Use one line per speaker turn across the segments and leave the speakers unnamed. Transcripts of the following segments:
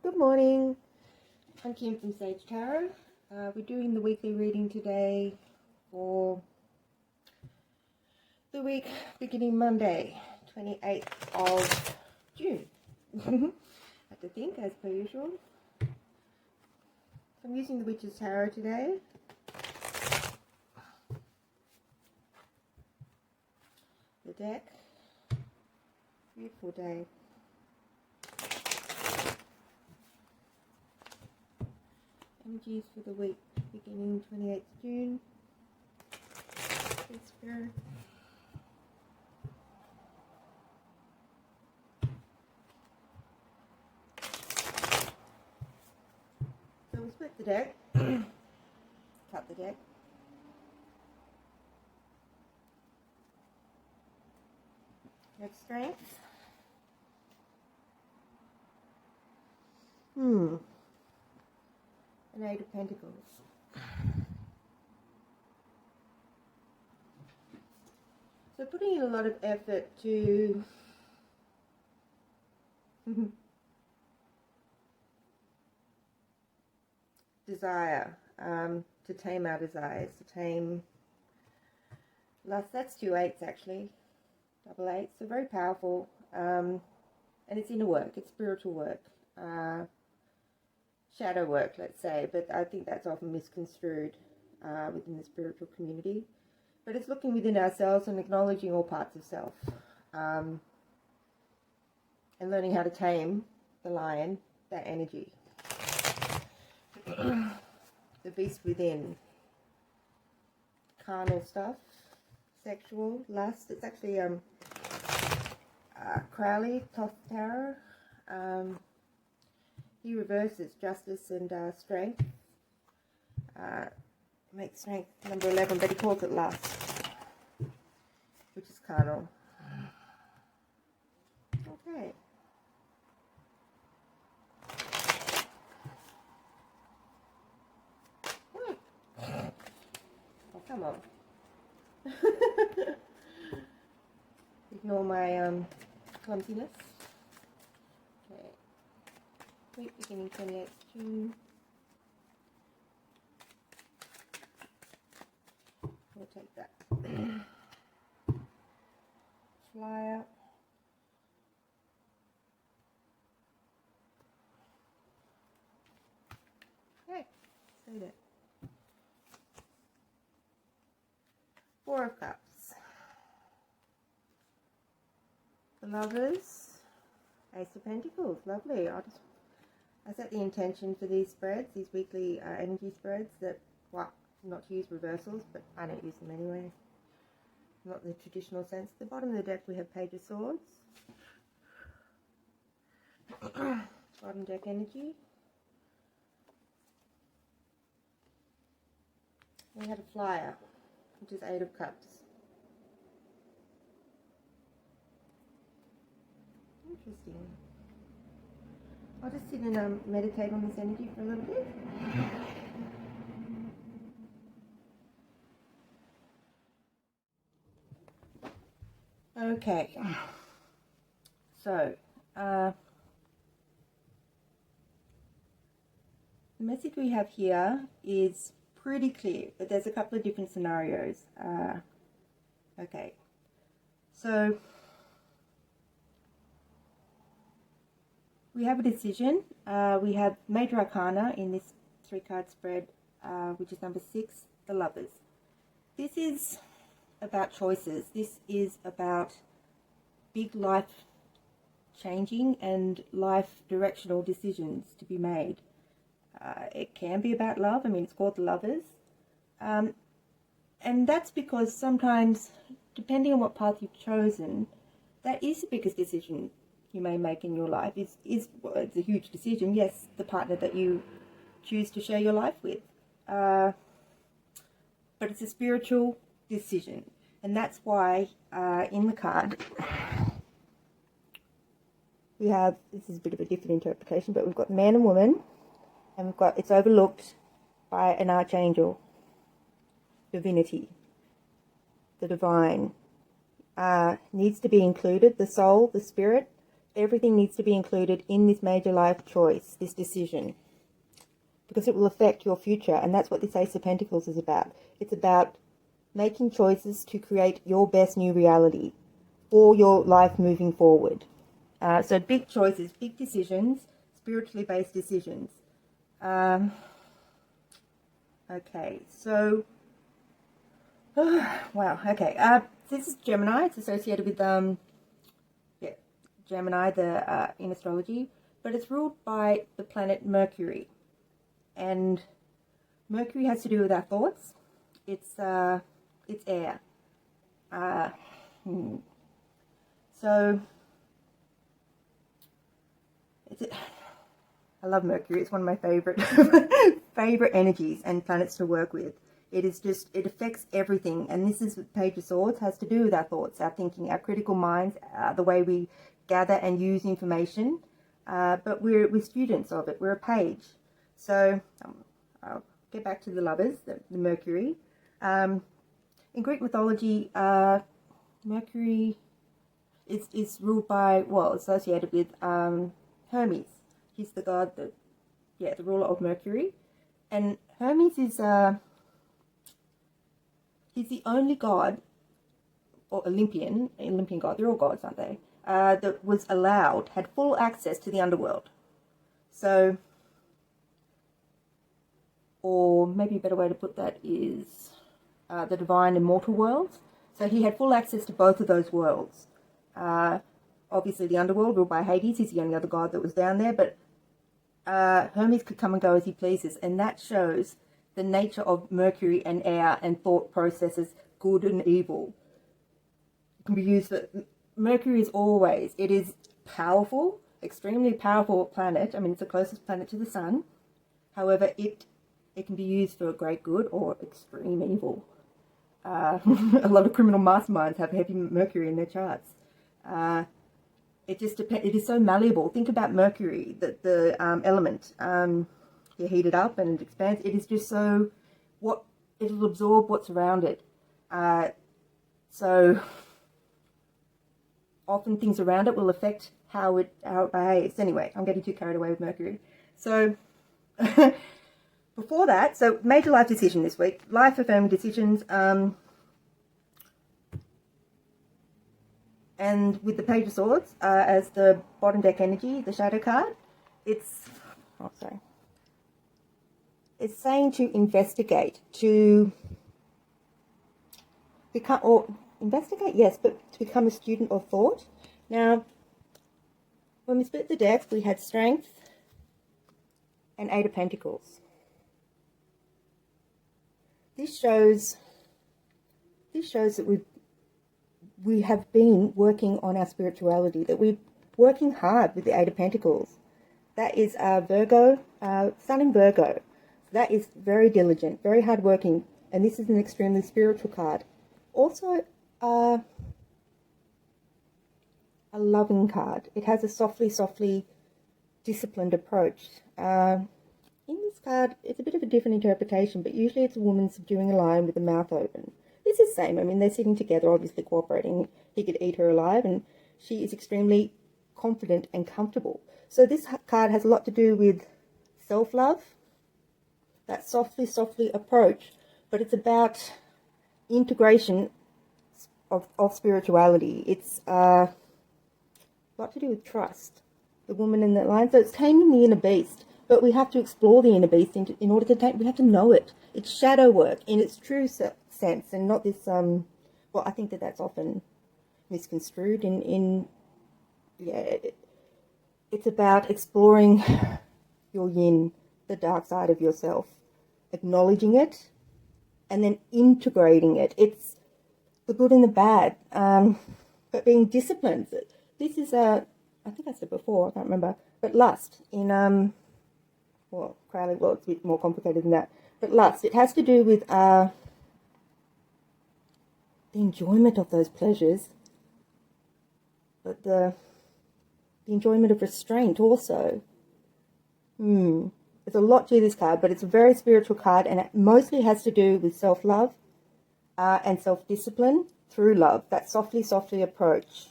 Good morning. I'm Kim from Sage Tarot. We're doing the weekly reading today for the week beginning Monday, 28th of June. I have to think as per usual. I'm using the Witch's Tarot today. The deck. Beautiful day. Energies for the week beginning 28th June. Spirit. So we split the deck. Cut the deck. Have strength. An Eight of Pentacles. So putting in a lot of effort to desire, to tame our desires, to tame lust. That's 2 8s actually, double 8s. So very powerful, and it's inner work, it's spiritual work. Shadow work, let's say, but I think that's often misconstrued within the spiritual community. But it's looking within ourselves and acknowledging all parts of self, and learning how to tame the lion, that energy, the beast within, carnal stuff, sexual, lust. It's actually Crowley, Thoth Tarot. He reverses justice and strength. Makes strength number 11, but he calls it lust, which is carnal. Okay. Oh, come on. Ignore my clumsiness. Okay. Week beginning 28th June. We'll take that. Flyer. Okay, say that. Four of Cups. The Lovers. Ace of Pentacles. Lovely. I set the intention for these spreads, these weekly energy spreads, that, well, not to use reversals, but I don't use them anyway. Not in the traditional sense. At the bottom of the deck we have Page of Swords. Bottom deck energy. We had a Flyer, which is Eight of Cups. Interesting. I'll just sit and meditate on this energy for a little bit. Okay, so the message we have here is pretty clear, but there's a couple of different scenarios. Okay, so we have a decision. We have Major Arcana in this 3-card spread, which is number 6, the Lovers. This is about choices. This is about big life changing and life directional decisions to be made. It can be about love. I mean, it's called the Lovers. And that's because sometimes, depending on what path you've chosen, that is the biggest decision you may make in your life. Well, it's a huge decision. Yes, the partner that you choose to share your life with. But it's a spiritual decision. And that's why in the card we have, this is a bit of a different interpretation, but we've got man and woman, and we've got, it's overlooked by an archangel, divinity, the divine, needs to be included, the soul, the spirit, everything needs to be included in this major life choice, this decision, because it will affect your future. And that's what this Ace of Pentacles is about. It's about making choices to create your best new reality for your life moving forward. So big choices, big decisions, spiritually based decisions. Okay, so, wow, okay. This is Gemini. It's associated with, Gemini, in astrology, but it's ruled by the planet Mercury. And Mercury has to do with our thoughts. It's air. So, I love Mercury. It's one of my favorite favorite energies and planets to work with. It is just, it affects everything. And this is Page of Swords, has to do with our thoughts, our thinking, our critical minds, the way we gather and use information. But we're students of it. We're a page. So I'll get back to the lovers, the Mercury. In Greek mythology, Mercury is ruled by, well, associated with Hermes. He's the god that, the ruler of Mercury. And Hermes is, he's the only god, or Olympian god, they're all gods, aren't they? That was allowed, had full access to the underworld. So, or maybe a better way to put that is the divine immortal worlds. So he had full access to both of those worlds. Obviously the underworld ruled by Hades, he's the only other god that was down there, but Hermes could come and go as he pleases, and that shows the nature of Mercury and air and thought processes, good and evil. It can be used for, Mercury is always, it is powerful, extremely powerful planet. I mean, it's the closest planet to the sun. However, it can be used for great good or extreme evil. A lot of criminal masterminds have heavy Mercury in their charts. It just depends. It is so malleable. Think about Mercury, the element. You heat it up and it expands. It is just so, it'll absorb what's around it. So often things around it will affect how it behaves. Anyway, I'm getting too carried away with Mercury. So before that, so major life decision this week, life affirming decisions. And with the Page of Swords as the bottom deck energy, the shadow card, it's saying to investigate, to become, or investigate, yes, but to become a student of thought. Now, when we split the deck, we had Strength and Eight of Pentacles. This shows that we have been working on our spirituality, that we're working hard with the Eight of Pentacles. That is Virgo, Sun in Virgo. That is very diligent, very hardworking, and this is an extremely spiritual card. Also, a loving card. It has a softly disciplined approach. In this card, it's a bit of a different interpretation, but usually it's a woman subduing a lion with the mouth open. This is the same. I mean, they're sitting together, obviously cooperating. He could eat her alive, and she is extremely confident and comfortable. So this card has a lot to do with self-love, that softly approach, but it's about integration of spirituality. It's a lot to do with trust. The woman in that line. So it's taming the inner beast, but we have to explore the inner beast in order to tame. We have to know it. It's shadow work in its true sense, and not this. Well, I think that's often misconstrued. It's about exploring your yin, the dark side of yourself, acknowledging it, and then integrating it. It's the good and the bad, but being disciplined. This is I think I said before, I can't remember, but lust in Crowley. Well, it's a bit more complicated than that. But lust, it has to do with the enjoyment of those pleasures, but the enjoyment of restraint also. There's a lot to this card, but it's a very spiritual card, and it mostly has to do with self-love and self-discipline through love, that softly approach.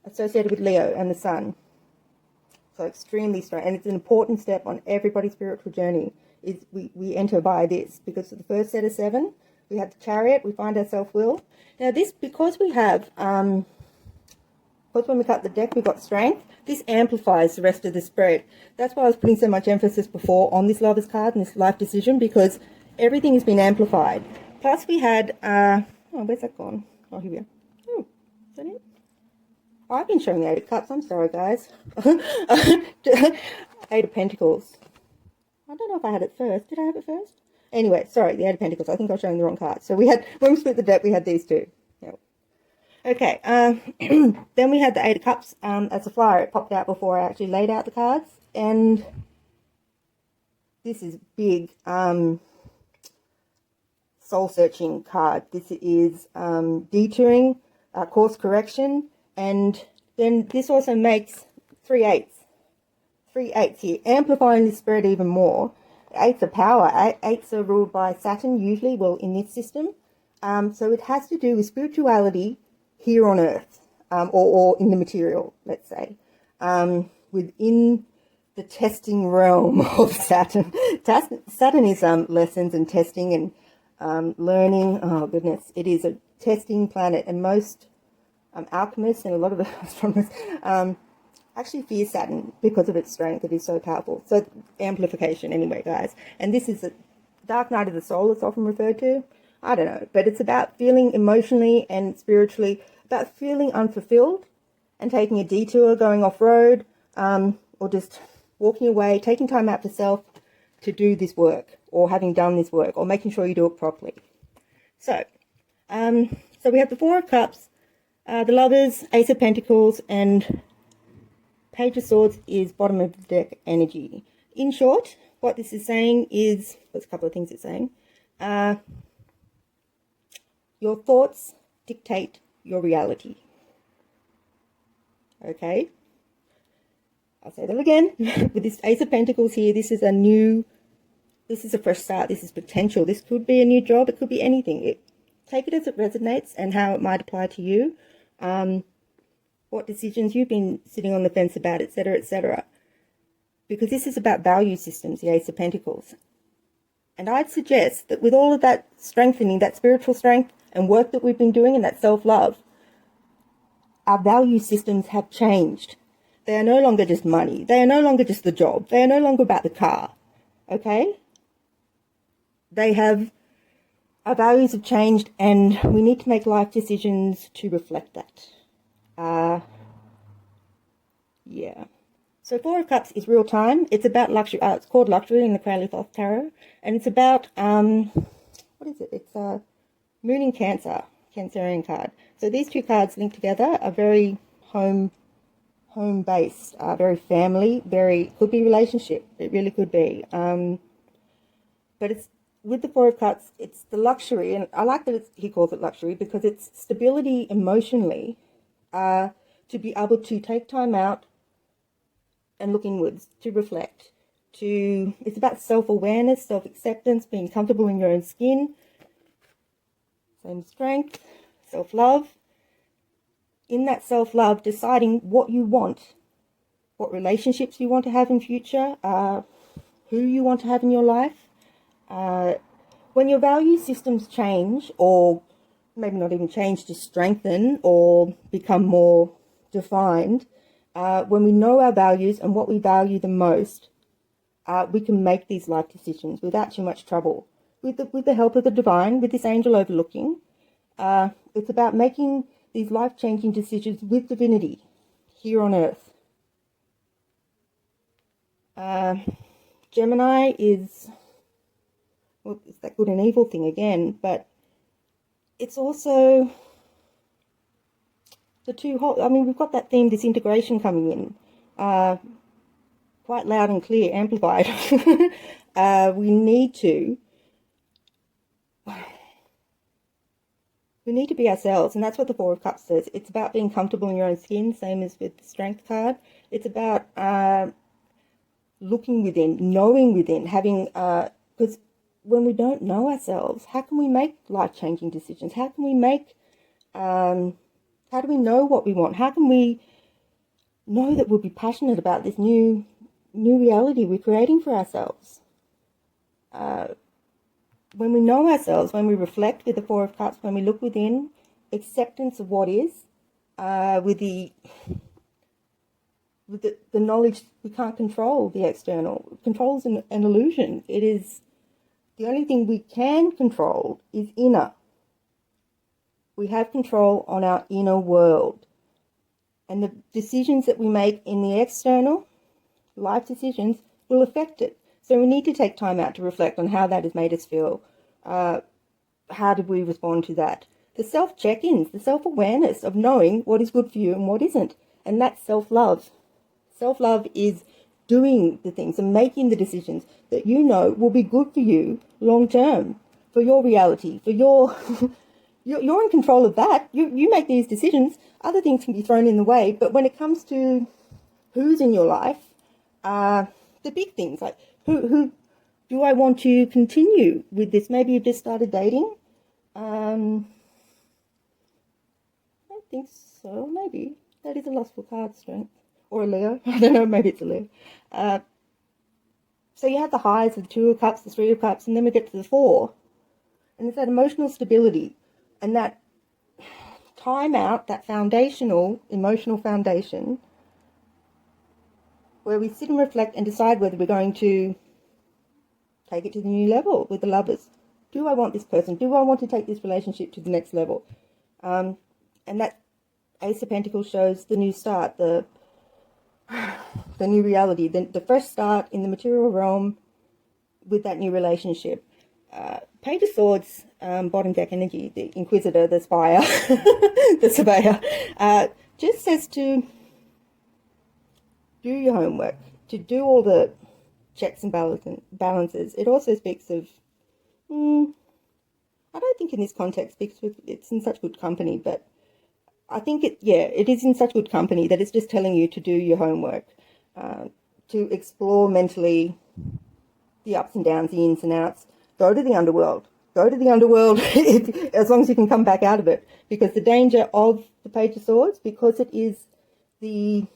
associated with Leo and the Sun. So extremely strong, and it's an important step on everybody's spiritual journey. Is we enter by this, because for the first set of 7, we have the Chariot, we find our self-will. Now this, because we have, because when we cut the deck we've got Strength, this amplifies the rest of the spread. That's why I was putting so much emphasis before on this Lovers card and this life decision, because everything has been amplified. Plus we had, oh, where's that gone? Oh, here we are. Oh, is that it? Oh, I've been showing the 8 of Cups, I'm sorry guys. 8 of Pentacles. I don't know if I had it first. Did I have it first? Anyway, sorry, the 8 of Pentacles. I think I was showing the wrong card. So we had, when we split the deck, we had these two. Yep. Okay, then we had the 8 of Cups as a flyer. It popped out before I actually laid out the cards. And this is big soul-searching card. This is detouring, course correction, and then this also makes 3 8s. 3 8s here, amplifying this spread even more. 8s are power. 8s are ruled by Saturn usually, well, in this system. So it has to do with spirituality here on Earth, or in the material, let's say, within the testing realm of Saturn. Saturn is lessons and testing and learning. Oh goodness, it is a testing planet, and most alchemists and a lot of the astronomers actually fear Saturn because of its strength. It is so powerful. So amplification anyway, guys. And this is a dark night of the soul, it's often referred to. I don't know, but it's about feeling emotionally and spiritually, about feeling unfulfilled and taking a detour, going off-road, or just walking away, taking time out for self to do this work, or having done this work, or making sure you do it properly. So, so we have the 4 of Cups, the Lovers, Ace of Pentacles, and Page of Swords is bottom of the deck energy. In short, what this is saying is, there's a couple of things it's saying. Your thoughts dictate your reality. Okay? I'll say that again. With this Ace of Pentacles here, this is a fresh start. This is potential. This could be a new job. It could be anything. Take it as it resonates and how it might apply to you. What decisions you've been sitting on the fence about, etc., etc. Because this is about value systems, the Ace of Pentacles. And I'd suggest that with all of that strengthening, that spiritual strength and work that we've been doing and that self-love, our value systems have changed. They are no longer just money. They are no longer just the job. They are no longer about the car. Okay? Our values have changed, and we need to make life decisions to reflect that. Yeah. So 4 of Cups is real time. It's about luxury. It's called Luxury in the Crowley Thoth Tarot. And it's about, what is it? It's Moon in Cancer, Cancerian card. So these two cards linked together are very home-based, very family, could be relationship. It really could be. But it's, with the 4 of Cups, it's the luxury. And I like that he calls it luxury because it's stability emotionally, to be able to take time out and look inwards, to reflect, it's about self-awareness, self-acceptance, being comfortable in your own skin, same strength, self-love. In that self-love, deciding what you want, what relationships you want to have in future, who you want to have in your life. When your value systems change, or maybe not even change, to strengthen or become more defined, when we know our values and what we value the most, we can make these life decisions without too much trouble. With the help of the divine, with this angel overlooking, it's about making these life-changing decisions with divinity here on Earth. Gemini is, well, it's that good and evil thing again, but it's also the two whole, I mean, we've got that theme, disintegration, coming in, quite loud and clear, amplified. We need to be ourselves, and that's what the 4 of Cups says. It's about being comfortable in your own skin, same as with the Strength card. It's about looking within, knowing within, having, because when we don't know ourselves, how can we make life-changing decisions? How can we make, how do we know what we want? How can we know that we'll be passionate about this new reality we're creating for ourselves. When we know ourselves, when we reflect with the Four of Cups, when we look within, acceptance of what is, with the knowledge we can't control the external. Control is an illusion. It is the only thing we can control is inner. We have control on our inner world. And the decisions that we make in the external, life decisions, will affect it. So we need to take time out to reflect on how that has made us feel. How did we respond to that? The self-check-ins, the self-awareness of knowing what is good for you and what isn't. And that's self-love. Self-love is doing the things and making the decisions that you know will be good for you long-term, for your reality, for your... You're in control of that. You make these decisions. Other things can be thrown in the way. But when it comes to who's in your life, the big things, like who do I want to continue with this? Maybe you've just started dating. I don't think so. Maybe. That is a lustful card, strength. Or a Leo. I don't know. Maybe it's a Leo. So you have the highs of the Two of Cups, the Three of Cups, and then we get to the Four. And it's that emotional stability. And that time out, that foundational, emotional foundation, where we sit and reflect and decide whether we're going to take it to the new level with the Lovers. Do I want this person? Do I want to take this relationship to the next level? And that Ace of Pentacles shows the new start, the new reality, the fresh start in the material realm with that new relationship. Page of Swords, bottom deck energy, the Inquisitor, the Spire, the Surveyor, just says to do your homework, to do all the checks and balances. It also speaks of, I don't think in this context, because it's in such good company, but I think it is in such good company that it's just telling you to do your homework, to explore mentally the ups and downs, the ins and outs. Go to the underworld. Go to the underworld as long as you can come back out of it. Because the danger of the Page of Swords, because it is the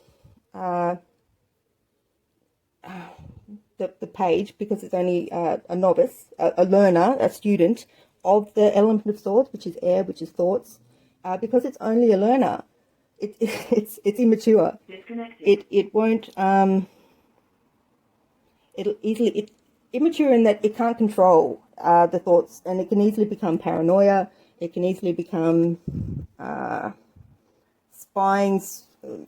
page, because it's only a novice, a learner, a student of the element of swords, which is air, which is thoughts, because it's only a learner, it's immature. It won't it's immature in that it can't control the thoughts, and it can easily become paranoia. It can easily become spying,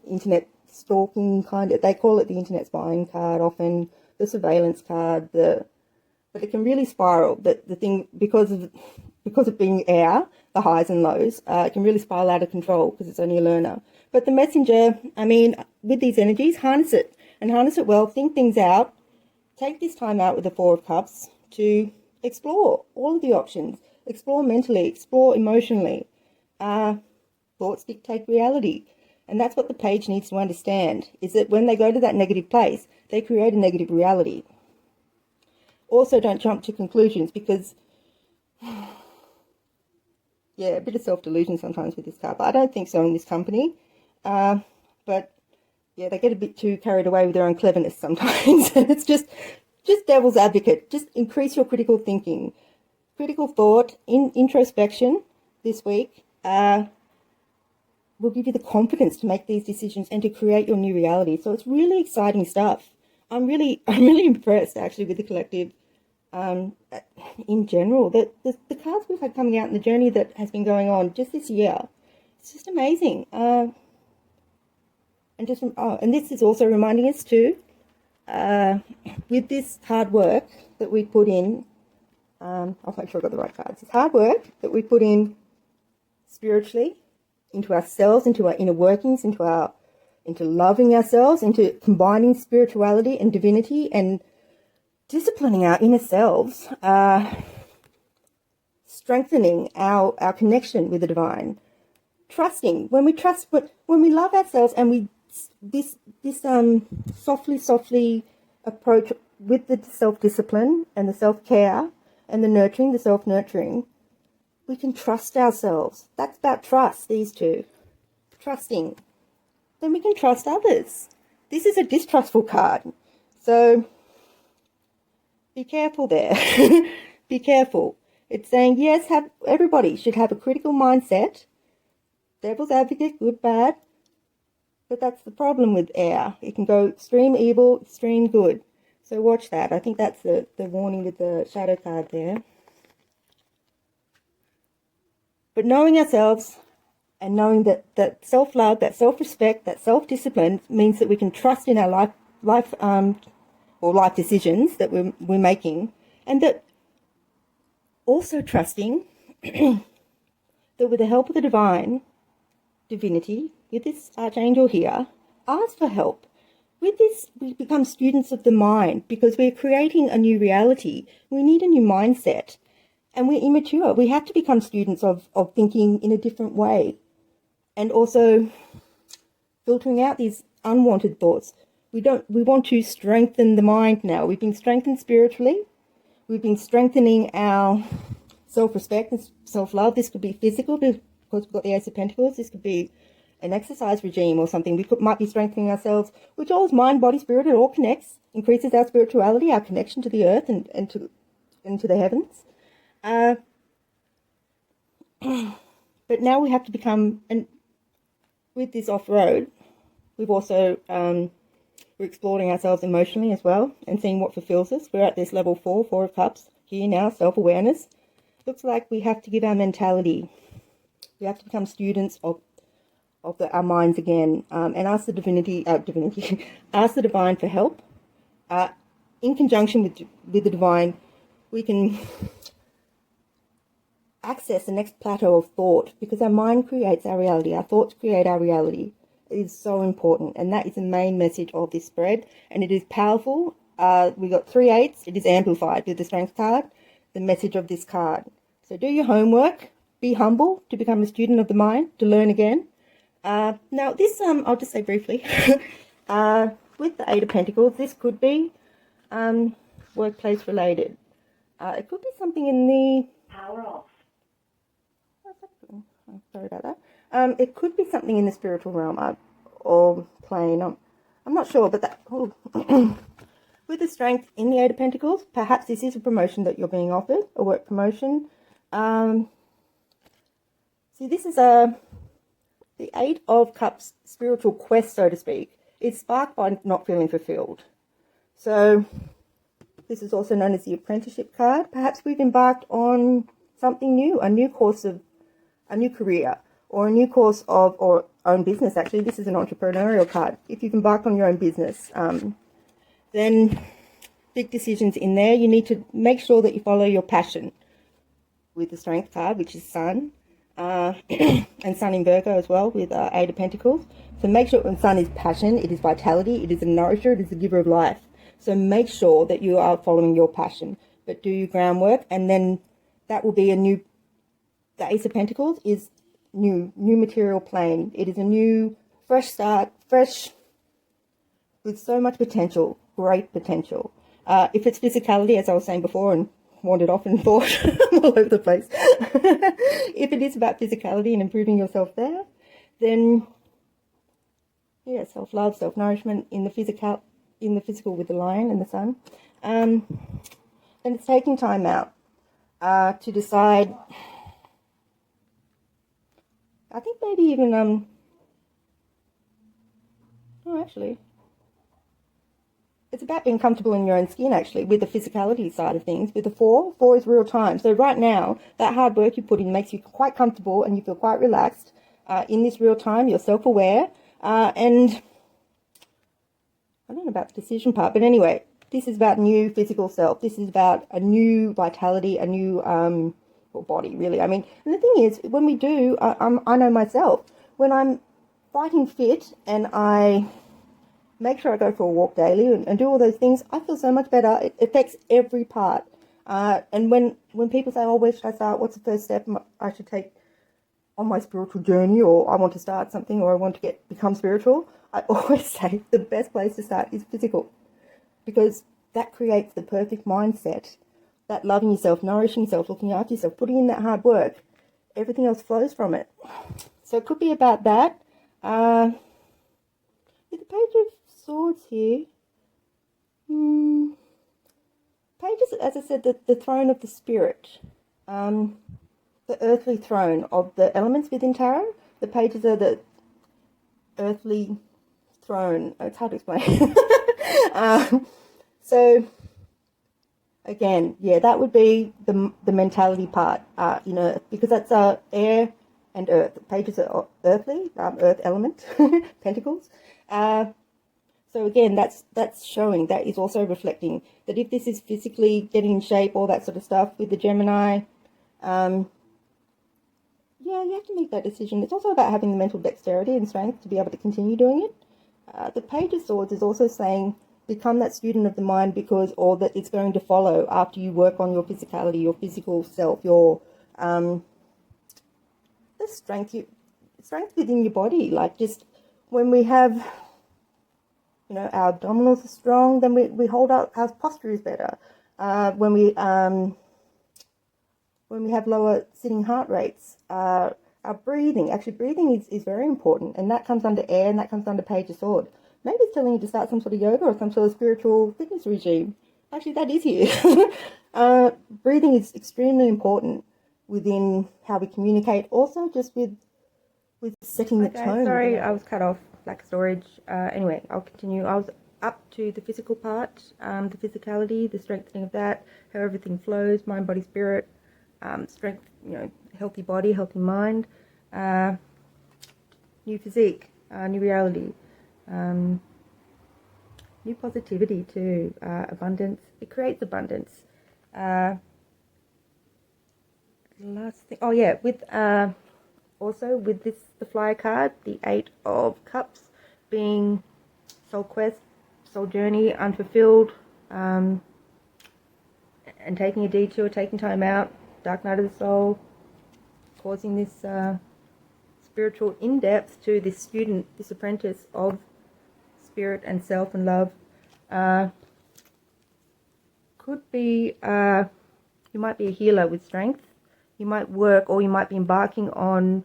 internet stalking kind of. They call it the internet spying card often, the surveillance card. But it can really spiral. The thing, because of being air, the highs and lows, it can really spiral out of control because it's only a learner. But the messenger, I mean, with these energies, harness it well. Think things out. Take this time out with the Four of Cups to explore all of the options. Explore mentally, explore emotionally. Thoughts dictate reality. And that's what the page needs to understand, is that when they go to that negative place, they create a negative reality. Also, don't jump to conclusions because, yeah, a bit of self-delusion sometimes with this card. But I don't think so in this company. But yeah, they get a bit too carried away with their own cleverness sometimes. And it's just devil's advocate. Just increase your critical thinking. Critical thought, introspection this week will give you the confidence to make these decisions and to create your new reality. So it's really exciting stuff. I'm really impressed actually with the collective in general. The cards we've had coming out in the journey that has been going on just this year, it's just amazing. And this is also reminding us too, with this hard work that we put in, I'll make sure I got the right cards. It's hard work that we put in spiritually, into ourselves, into our inner workings, into loving ourselves, into combining spirituality and divinity and disciplining our inner selves, strengthening our connection with the divine, trusting. When we love ourselves and we this softly approach with the self-discipline and the self-care and the nurturing, the self-nurturing, we can trust ourselves. That's about trust, these two. Trusting. then we can trust others. This is a distrustful card. So be careful there. Be careful. It's saying, yes, everybody should have a critical mindset. Devil's advocate, good, bad. But that's the problem with air. It can go extreme evil, extreme good. So watch that. I think that's the warning with the shadow card there. But knowing ourselves and knowing that self-love, that self-respect, that self-discipline means that we can trust in our life decisions that we're making, and that also trusting that with the help of the divinity, with this archangel here, ask for help. With this, we become students of the mind because we're creating a new reality. We need a new mindset. And we're immature. We have to become students of thinking in a different way. And also filtering out these unwanted thoughts. We want to strengthen the mind now. We've been strengthened spiritually. We've been strengthening our self-respect and self-love. This could be physical because we've got the Ace of Pentacles. This could be an exercise regime or something. We might be strengthening ourselves, which all is mind, body, spirit. It all connects, increases our spirituality, our connection to the earth and to the heavens. But now we have to become, and with this off-road, we've also, we're exploring ourselves emotionally as well and seeing what fulfills us. We're at this level 4 of cups here now, self-awareness. Looks like we have to give our mentality. We have to become students of our minds again, and ask the ask the divine for help. In conjunction with the divine, we can access the next plateau of thought, because our mind creates our reality. Our thoughts create our reality. It is so important, and that is the main message of this spread, and it is powerful. We got 3 8s. It is amplified with the Strength card, the message of this card. So do your homework. Be humble to become a student of the mind, to learn again. Now this, I'll just say briefly, with the 8 of Pentacles, this could be workplace related. It could be something in the... Power off. Sorry about that. It could be something in the spiritual realm or plane. I'm not sure, but that... With the Strength in the 8 of Pentacles, perhaps this is a promotion that you're being offered, a work promotion. See, this is the 8 of Cups spiritual quest, so to speak. It's sparked by not feeling fulfilled. So this is also known as the apprenticeship card. Perhaps we've embarked on something new, a new career, or a new course or own business. Actually, this is an entrepreneurial card. If you've embarked on your own business, then big decisions in there. You need to make sure that you follow your passion with the Strength card, which is Sun, and Sun in Virgo as well with 8 of Pentacles. So make sure when Sun is passion, it is vitality, it is a nourisher, it is a giver of life. So make sure that you are following your passion, but do your groundwork, and then that will be a new... The Ace of Pentacles is new material plane. It is a new, fresh start, fresh, with so much potential, great potential. If it's physicality, as I was saying before, and wandered off and thought all over the place. If it is about physicality and improving yourself there, then yeah, self-love, self-nourishment in the physical with the Lion and the Sun. And it's taking time out to decide. I think maybe even actually, it's about being comfortable in your own skin, actually, with the physicality side of things. With the 4 is real time. So right now, that hard work you put in makes you quite comfortable and you feel quite relaxed in this real time. You're self-aware. And I don't know about the decision part, but anyway, this is about new physical self. This is about a new vitality, a new body, really. I mean, and the thing is, when we do, I know myself, when I'm fighting fit and I make sure I go for a walk daily and do all those things, I feel so much better. It affects every part. And when people say, oh, where should I start? What's the first step I should take on my spiritual journey, or I want to start something, or I want to become spiritual, I always say the best place to start is physical, because that creates the perfect mindset. That loving yourself, nourishing yourself, looking after yourself, putting in that hard work, everything else flows from it. So it could be about that. with the Page of Swords here, Pages, as I said, the throne of the spirit, the earthly throne of the elements within tarot. The pages are the earthly throne. It's hard to explain. So again, yeah, that would be the mentality part. You know, because that's air and earth. Pages are earthly, earth element, pentacles. So again, that's showing, that is also reflecting that if this is physically getting in shape, all that sort of stuff with the Gemini, yeah, you have to make that decision. It's also about having the mental dexterity and strength to be able to continue doing it. The Page of Swords is also saying become that student of the mind, because all that it's going to follow after you work on your physicality, your physical self, your the strength within your body. Like, just when we have, you know, our abdominals are strong, then we hold up, our posture is better. When we have lower sitting heart rates, our breathing is very important, and that comes under air, and that comes under Page of Sword. Maybe it's telling you to start some sort of yoga or some sort of spiritual fitness regime. Actually, that is here. Breathing is extremely important within how we communicate. Also, just with setting the tone. Sorry, I was cut off. Lack of storage. Anyway, I'll continue. I was up to the physical part, the physicality, the strengthening of that, how everything flows, mind, body, spirit, strength, you know, healthy body, healthy mind, new physique, new reality, new positivity too, abundance. It creates abundance. Last thing, oh yeah, with also with this, the Flyer card, the 8 of Cups, being soul quest, soul journey, unfulfilled, and taking a detour, taking time out, dark night of the soul, causing this spiritual in-depth to this student, this apprentice of spirit and self and love. Could be, you might be a healer with strength. You might work, or you might be embarking on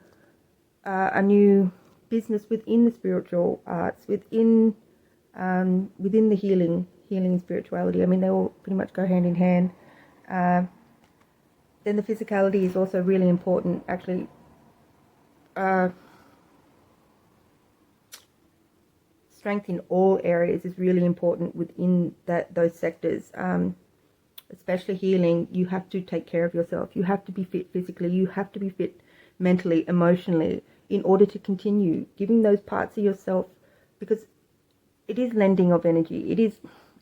a new business within the spiritual arts, within the healing and spirituality. I mean, they all pretty much go hand in hand. Then the physicality is also really important. Actually, strength in all areas is really important within those sectors. Especially healing, you have to take care of yourself. You have to be fit physically. You have to be fit mentally, emotionally, in order to continue giving those parts of yourself, because it is lending of energy.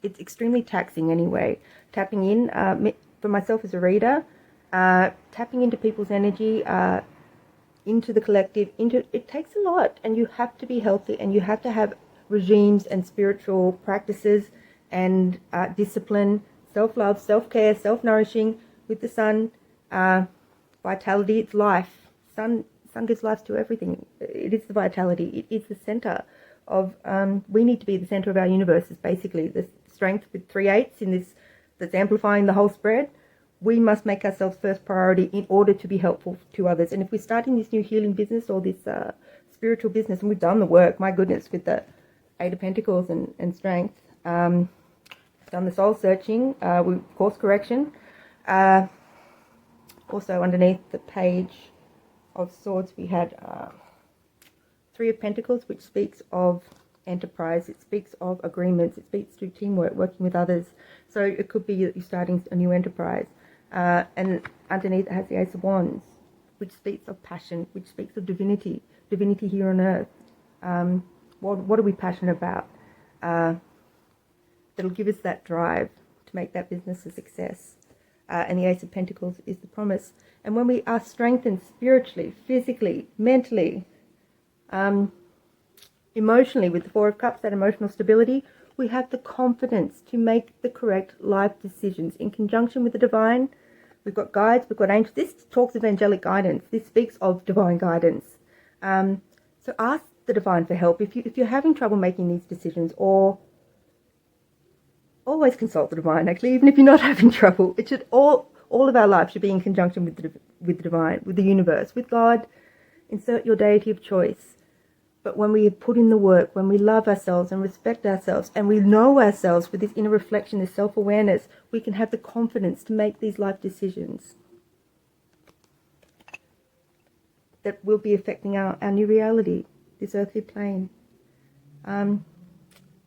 It's extremely taxing anyway. Tapping in, for myself as a reader, tapping into people's energy, into the collective, it takes a lot, and you have to be healthy, and you have to have regimes and spiritual practices and discipline, self-love, self-care, self-nourishing with the sun, vitality. It's life. Sun gives life to everything. It is the vitality. It is the center of, we need to be the center of our universe, is basically the strength with 3 8s in this, that's amplifying the whole spread. We must make ourselves first priority in order to be helpful to others. And if we're starting this new healing business, or this spiritual business, and we've done the work, my goodness, with the 8 of Pentacles and strength, done the soul searching, with course correction. Also underneath the Page of Swords, we had 3 of Pentacles, which speaks of enterprise. It speaks of agreements. It speaks to teamwork, working with others. So it could be that you're starting a new enterprise. And underneath it has the Ace of Wands, which speaks of passion, which speaks of divinity here on earth. What are we passionate about? That'll give us that drive to make that business a success. And the Ace of Pentacles is the promise. And when we are strengthened spiritually, physically, mentally, emotionally, with the 4 of Cups, that emotional stability, we have the confidence to make the correct life decisions in conjunction with the divine. We've got guides, we've got angels. This talks of angelic guidance. This speaks of divine guidance. So ask the divine for help if you're having trouble making these decisions, or always consult the divine. Actually, even if you're not having trouble, it should all of our life should be in conjunction with the divine, with the universe, with God. Insert your deity of choice. But when we put in the work, when we love ourselves and respect ourselves, and we know ourselves with this inner reflection, this self-awareness, we can have the confidence to make these life decisions that will be affecting our new reality, this earthly plane.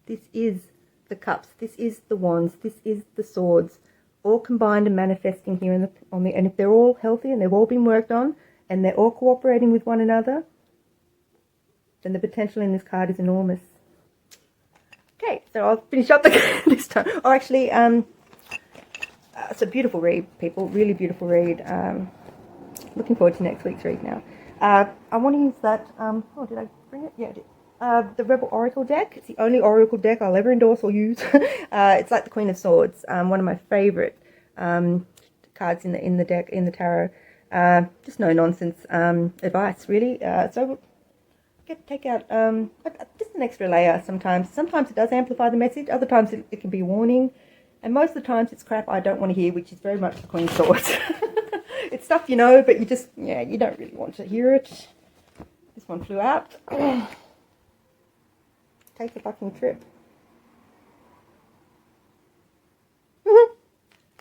This is the cups, this is the wands, this is the swords, all combined and manifesting here and if they're all healthy and they've all been worked on and they're all cooperating with one another, then the potential in this card is enormous. Okay, so I'll finish up this time. Oh, actually, it's a beautiful read, people. Really beautiful read. Looking forward to next week's read now. I want to use that. Oh, did I bring it? Yeah, I did. The Rebel Oracle deck. It's the only Oracle deck I'll ever endorse or use. It's like the Queen of Swords. One of my favorite cards in the deck, in the tarot. Just no nonsense advice, really. So take out just an extra layer sometimes. Sometimes it does amplify the message. Other times it can be a warning. And most of the times it's crap I don't want to hear, which is very much the Queen of Swords. It's stuff you know, but you just, yeah, you don't really want to hear it. This one flew out. Take a fucking trip.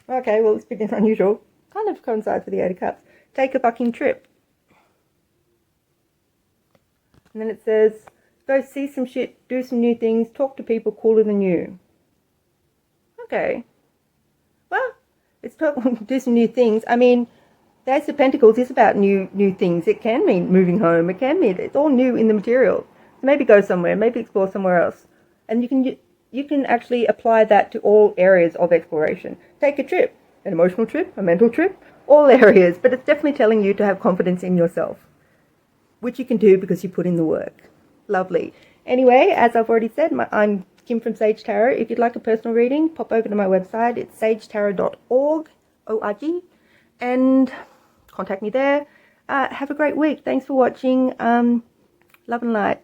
Okay, well, it's a bit unusual. Kind of coincides with the Eight of Cups. Take a fucking trip. And then it says, go see some shit, do some new things, talk to people cooler than you. Okay. Well, it's do some new things. I mean, the Ace of Pentacles is about new things. It can mean moving home. It can mean it's all new in the material. So maybe go somewhere. Maybe explore somewhere else. And you can actually apply that to all areas of exploration. Take a trip, an emotional trip, a mental trip, all areas. But it's definitely telling you to have confidence in yourself, which you can do because you put in the work. Lovely. Anyway, as I've already said, I'm Kim from Sage Tarot. If you'd like a personal reading, pop over to my website. It's sagetarot.org, O-R-G, and contact me there. Have a great week. Thanks for watching. Love and light.